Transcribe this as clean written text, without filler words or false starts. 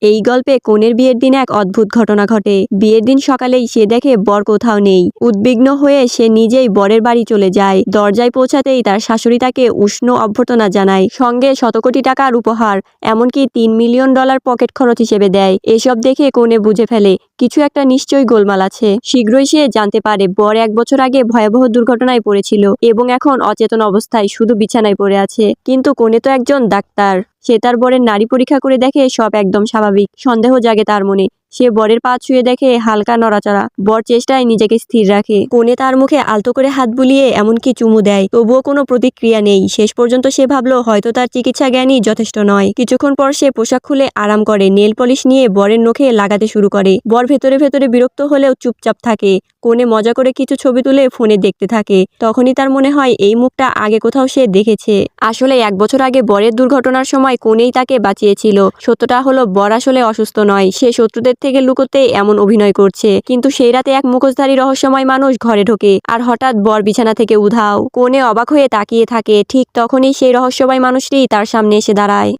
এই গল্পে কনের বিয়ের দিন এক অদ্ভুত ঘটনা ঘটে। বিয়ের দিন সকালেই সে দেখে বর কোথাও নেই। উদ্বিগ্ন হয়ে সে নিজেই বরের বাড়ি চলে যায়। দরজায় পৌঁছাতেই তার শাশুড়ি তাকে উষ্ণ অভ্যর্থনা জানায়, সঙ্গে শতকোটি টাকার উপহার, এমনকি $3 মিলিয়ন পকেট খরচ হিসেবে দেয়। এসব দেখে কনে বুঝে ফেলে কিছু একটা নিশ্চয়ই গোলমাল আছে। শীঘ্রই সে জানতে পারে বর 1 বছর আগে ভয়াবহ দুর্ঘটনায় পড়েছিল এবং এখন অচেতন অবস্থায় শুধু বিছানায় পড়ে আছে। কিন্তু কনে তো একজন ডাক্তার। সে তার বরের নাড়ি পরীক্ষা করে দেখে সব একদম স্বাভাবিক। সন্দেহ জাগে তার মনে। সে বরের পা ছুঁয়ে দেখে হালকা নড়াচড়া। বর চেষ্টায় নিজেকে স্থির রাখে। কনে তার মুখে আলতো করে হাত বুলিয়ে এমনকি চুমু দেয়, তবুও কোনো প্রতিক্রিয়া নেই। শেষ পর্যন্ত সে ভাবলো হয়তো তার চিকিৎসা জ্ঞানই যথেষ্ট নয়। কিছুক্ষণ পর সে পোশাক খুলে আরাম করে নেল পলিশ নিয়ে বরের নখে লাগাতে শুরু করে। বর ভেতরে ভেতরে বিরক্ত হলেও চুপচাপ থাকে। কনে মজা করে কিছু ছবি তুলে ফোনে দেখতে থাকে। তখনই তার মনে হয় এই মুখটা আগে কোথাও সে দেখেছে। আসলে 1 বছর আগে বরের দুর্ঘটনার সময় কনেই তাকে বাঁচিয়েছিল। সত্যটা হলো বর আসলে অসুস্থ নয়, সে শত্রুদের থেকে লুকোতে এমন অভিনয় করছে। কিন্তু সেই রাতে এক মুখোশধারী রহস্যময় মানুষ ঘরে ঢোকে আর হঠাৎ বর বিছানা থেকে উধাও। কনে অবাক হয়ে তাকিয়ে থাকে। ঠিক তখনই সেই রহস্যময় মানুষটি তার সামনে এসে দাঁড়ায়।